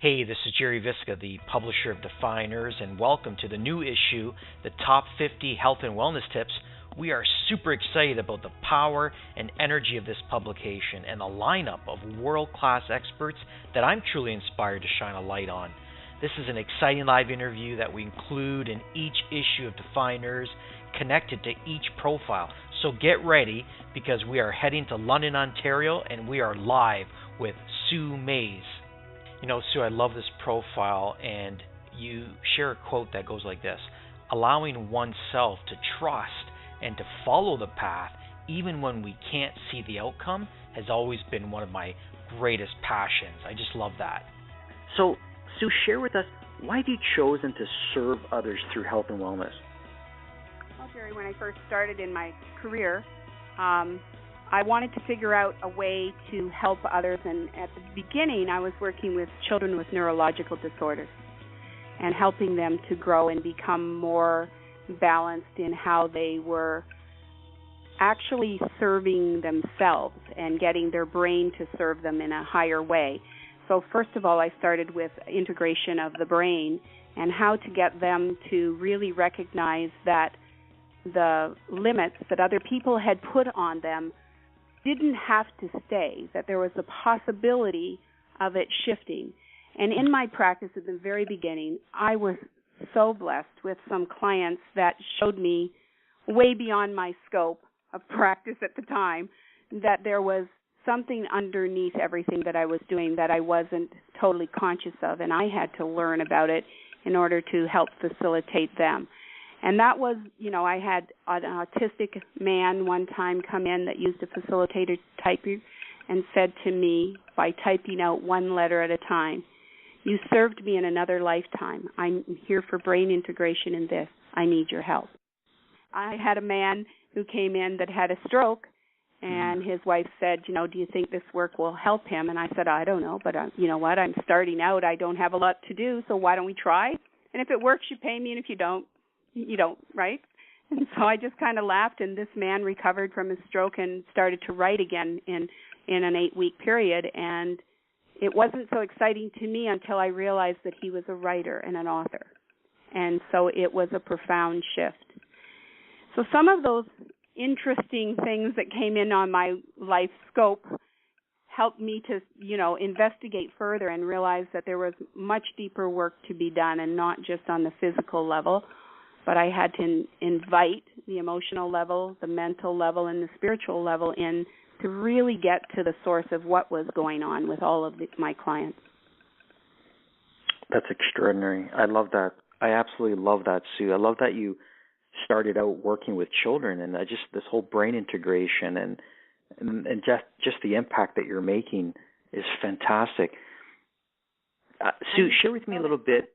Hey, this is Gerry Visca, the publisher of Defyeneurs, and welcome to the new issue, the Top 50 Health and Wellness Tips. We are super excited about the power and energy of this publication and the lineup of world-class experts that I'm truly inspired to shine a light on. This is an exciting live interview that we include in each issue of Defyeneurs, connected to each profile. So get ready, because we are heading to London, Ontario, and we are live with Sue Maes. You know, Sue, I love this profile, and you share a quote that goes like this: allowing oneself to trust and to follow the path, even when we can't see the outcome, has always been one of my greatest passions. I just love that. So, Sue, share with us, why have you chosen to serve others through health and wellness? Well, Gerry, when I first started in my career, I wanted to figure out a way to help others, and at the beginning I was working with children with neurological disorders and helping them to grow and become more balanced in how they were actually serving themselves and getting their brain to serve them in a higher way. So first of all, I started with integration of the brain and how to get them to really recognize that the limits that other people had put on them didn't have to stay, that there was a possibility of it shifting. And in my practice at the very beginning, I was so blessed with some clients that showed me, way beyond my scope of practice at the time, that there was something underneath everything that I was doing that I wasn't totally conscious of, and I had to learn about it in order to help facilitate them. And that was, I had an autistic man one time come in that used a facilitator typer and said to me, by typing out one letter at a time, "You served me in another lifetime. I'm here for brain integration in this. I need your help." I had a man who came in that had a stroke, and his wife said, "Do you think this work will help him?" And I said, "I don't know, but you know what? I'm starting out. I don't have a lot to do, so why don't we try? And if it works, you pay me, and if you don't, right?" And so I just kind of laughed, and this man recovered from his stroke and started to write again in an 8-week period. And it wasn't so exciting to me until I realized that he was a writer and an author. And so it was a profound shift. So some of those interesting things that came in on my life scope helped me to, investigate further and realize that there was much deeper work to be done, and not just on the physical level, but I had to invite the emotional level, the mental level, and the spiritual level in to really get to the source of what was going on with all of my clients. That's extraordinary. I love that. I absolutely love that, Sue. I love that you started out working with children, and just this whole brain integration and just the impact that you're making is fantastic. Sue, share with me a little bit.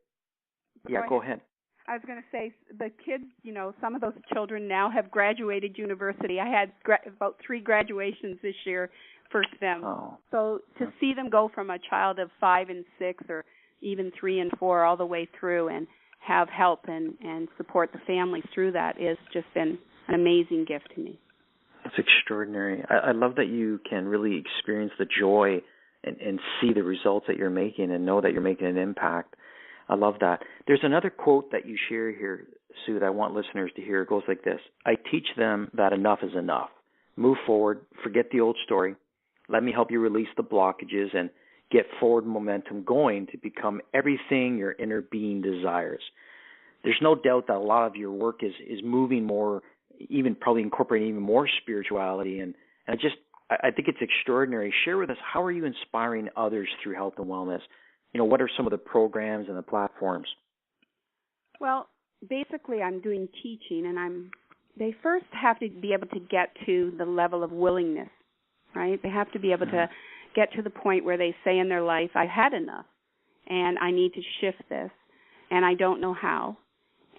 Yeah, go ahead. I was going to say, the kids, some of those children now have graduated university. I had about 3 graduations this year for them. Oh. So to see them go from a child of 5 and 6 or even 3 and 4 all the way through and have help and support the families through that is just been an amazing gift to me. It's extraordinary. I love that you can really experience the joy and see the results that you're making and know that you're making an impact. I love that. There's another quote that you share here, Sue, that I want listeners to hear. It goes like this: "I teach them that enough is enough. Move forward, forget the old story. Let me help you release the blockages and get forward momentum going to become everything your inner being desires." There's no doubt that a lot of your work is moving more, even probably incorporating even more spirituality, and I think it's extraordinary. Share with us, how are you inspiring others through health and wellness? What are some of the programs and the platforms? Well, basically I'm doing teaching, and they first have to be able to get to the level of willingness, right? They have to be able to get to the point where they say in their life, "I've had enough, and I need to shift this, and I don't know how."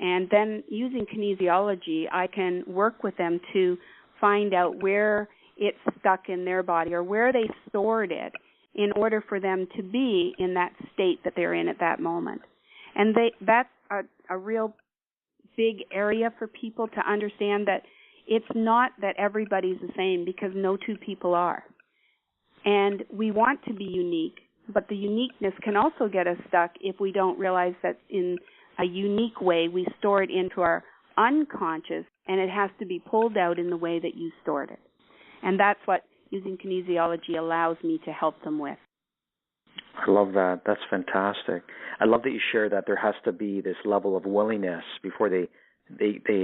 And then using kinesiology, I can work with them to find out where it's stuck in their body or where they stored it in order for them to be in that state that they're in at that moment. And that's a real big area for people to understand, that it's not that everybody's the same, because no two people are. And we want to be unique, But the uniqueness can also get us stuck if we don't realize that in a unique way we store it into our unconscious, and it has to be pulled out in the way that you stored it. And that's what using kinesiology allows me to help them with. I love that. That's fantastic. I love that you share that there has to be this level of willingness before they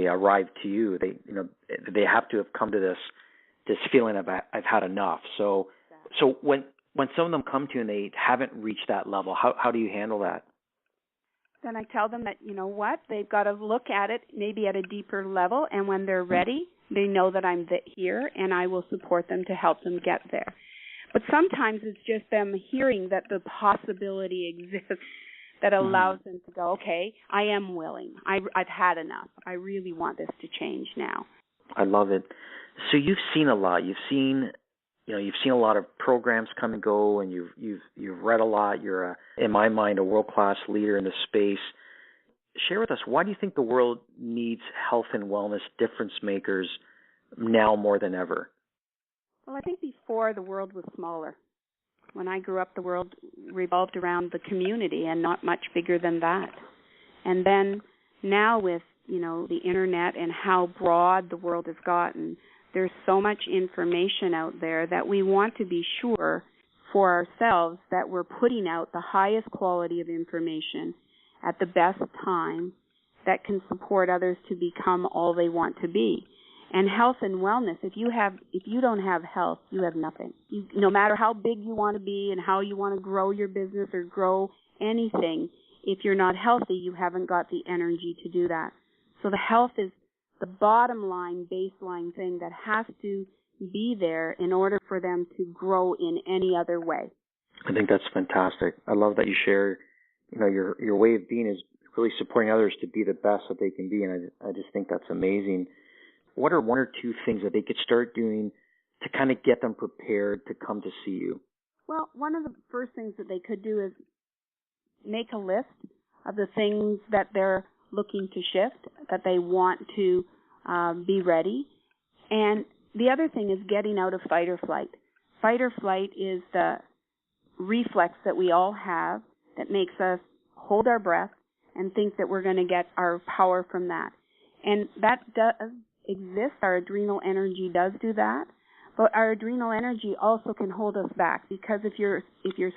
arrive to you. They have to have come to this feeling of I've had enough. So when some of them come to you and they haven't reached that level, how do you handle that? Then I tell them that, you know what, they've got to look at it maybe at a deeper level, and when they're ready, they know that I'm here, and I will support them to help them get there. But sometimes it's just them hearing that the possibility exists that allows them to go, okay, I am willing. I've had enough. I really want this to change now. I love it. So you've seen a lot. You've seen a lot of programs come and go, and you've read a lot. You're, in my mind, a world-class leader in the space. Share with us, why do you think the world needs health and wellness difference makers now more than ever? Well, I think before the world was smaller. When I grew up, the world revolved around the community and not much bigger than that. And then now with, the internet and how broad the world has gotten, there's so much information out there that we want to be sure for ourselves that we're putting out the highest quality of information at the best time that can support others to become all they want to be. And health and wellness, if you don't have health, you have nothing. No matter how big you want to be and how you want to grow your business or grow anything, if you're not healthy, you haven't got the energy to do that. So the health is the bottom line, baseline thing that has to be there in order for them to grow in any other way. I think that's fantastic. I love that you share, your way of being is really supporting others to be the best that they can be, and I just think that's amazing. What are one or two things that they could start doing to kind of get them prepared to come to see you? Well, one of the first things that they could do is make a list of the things that they're looking to shift, that they want to be ready. And the other thing is getting out of fight or flight. Fight or flight is the reflex that we all have that makes us hold our breath and think that we're going to get our power from that. And that does exist. Our adrenal energy does do that. But our adrenal energy also can hold us back, because if you're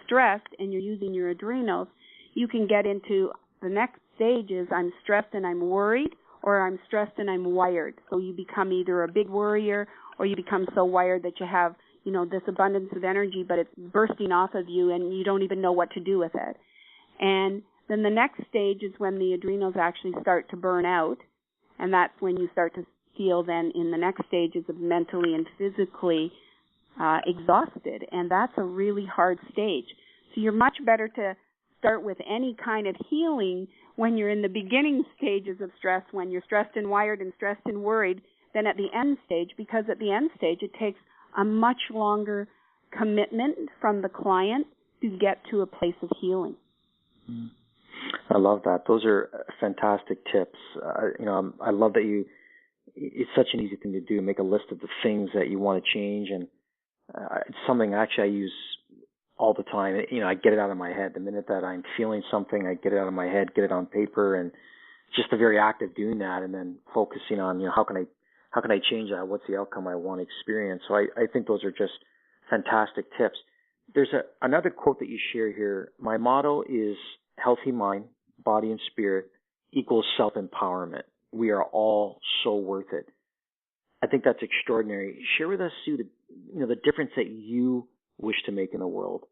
stressed and you're using your adrenals, you can get into the next stage is I'm stressed and I'm worried, or I'm stressed and I'm wired. So you become either a big worrier or you become so wired that you have, this abundance of energy, but it's bursting off of you and you don't even know what to do with it. And then the next stage is when the adrenals actually start to burn out, and that's when you start to feel then in the next stages of mentally and physically exhausted, and that's a really hard stage. So you're much better to start with any kind of healing when you're in the beginning stages of stress, when you're stressed and wired and stressed and worried, than at the end stage, because at the end stage it takes a much longer commitment from the client to get to a place of healing. I love that. Those are fantastic tips. I love that it's such an easy thing to do, make a list of the things that you want to change, and it's something actually I use all the time. I get it out of my head. The minute that I'm feeling something, I get it out of my head, get it on paper, and just the very act of doing that, and then focusing on, how can I change that? What's the outcome I want to experience? So I think those are just fantastic tips. There's another quote that you share here. My motto is healthy mind, body, and spirit equals self-empowerment. We are all so worth it. I think that's extraordinary. Share with us, Sue, the difference that you wish to make in the world.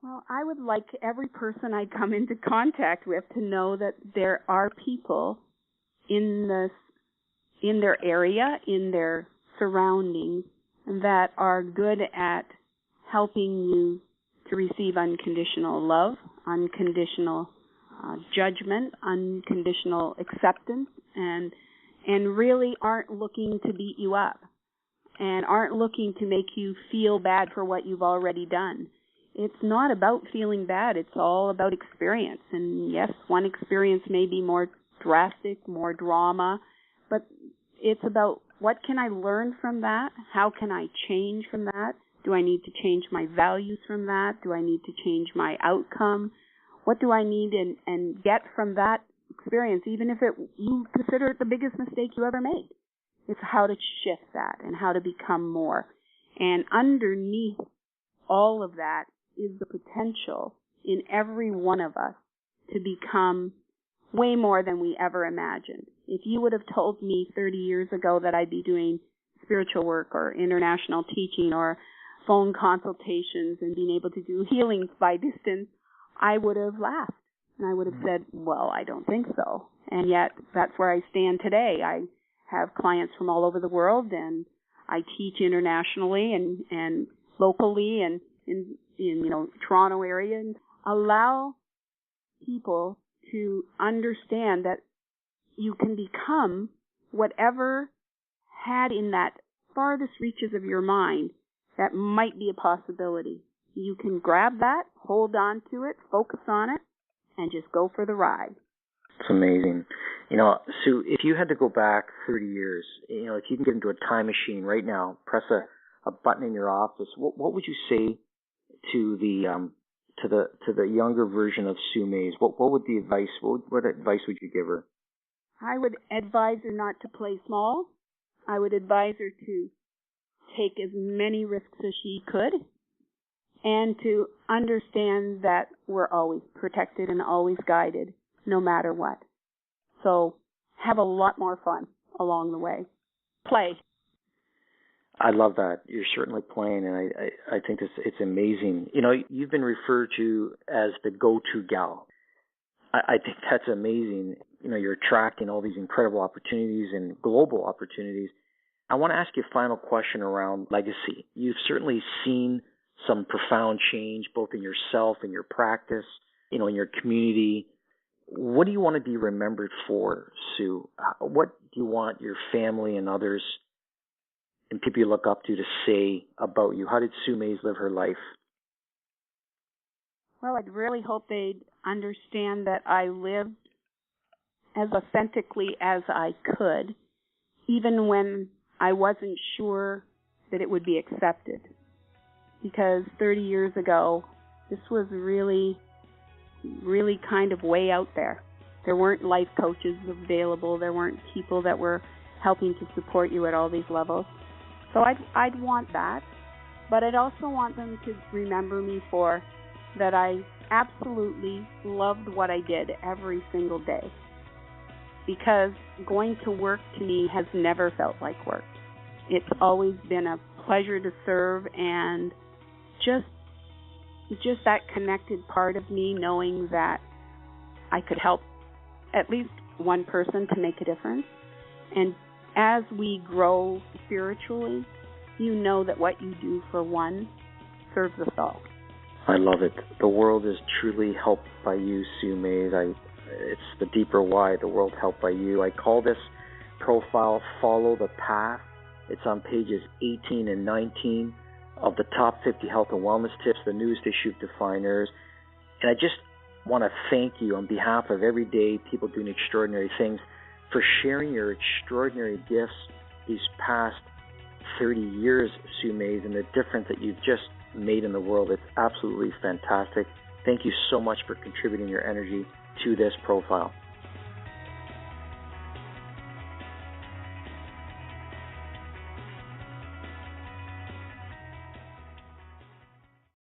Well, I would like every person I come into contact with to know that there are people in their area, in their surroundings, that are good at helping you to receive unconditional love, unconditional judgment, unconditional acceptance, and really aren't looking to beat you up and aren't looking to make you feel bad for what you've already done. It's not about feeling bad. It's all about experience. And yes, one experience may be more drastic, more drama, but it's about what can I learn from that? How can I change from that Do I need to change my values from that? Do I need to change my outcome? What do I need and get from that experience, even if you consider it the biggest mistake you ever made? It's how to shift that and how to become more. And underneath all of that is the potential in every one of us to become way more than we ever imagined. If you would have told me 30 years ago that I'd be doing spiritual work or international teaching or phone consultations and being able to do healings by distance, I would have laughed. And I would have said, well, I don't think so. And yet that's where I stand today. I have clients from all over the world, and I teach internationally and locally and in Toronto area, and allow people to understand that you can become whatever had in that farthest reaches of your mind that might be a possibility. You can grab that, hold on to it, focus on it, and just go for the ride. It's amazing. Sue, if you had to go back 30 years, if you can get into a time machine right now, press a button in your office, what would you say to the younger version of Sue Maes? What would the advice? What advice would you give her? I would advise her not to play small. I would advise her to take as many risks as she could, and to understand that we're always protected and always guided, no matter what. So have a lot more fun along the way. Play. I love that. You're certainly playing, and I think it's amazing. You've been referred to as the go-to gal. I think that's amazing. You're attracting all these incredible opportunities and global opportunities. I want to ask you a final question around legacy. You've certainly seen some profound change, both in yourself and your practice, in your community. What do you want to be remembered for, Sue? What do you want your family and others and people you look up to say about you? How did Sue Maes live her life? Well, I'd really hope they'd understand that I lived as authentically as I could, even when I wasn't sure that it would be accepted. Because 30 years ago, this was really, really kind of way out there. There weren't life coaches available. There weren't people that were helping to support you at all these levels. So I'd want that. But I'd also want them to remember me for that I absolutely loved what I did every single day. Because going to work to me has never felt like work. It's always been a pleasure to serve, and just that connected part of me, knowing that I could help at least one person to make a difference. And as we grow spiritually, you know that what you do for one serves us all. I love it. The world is truly helped by you, Sue Maes. It's the deeper why, the world helped by you. I call this profile Follow the Path. It's on pages 18 and 19 of the top 50 health and wellness tips, the newest issue of Defyeneurs. And I just want to thank you on behalf of everyday people doing extraordinary things for sharing your extraordinary gifts these past 30 years, Sue Maes, and the difference that you've just made in the world. It's absolutely fantastic. Thank you so much for contributing your energy to this profile.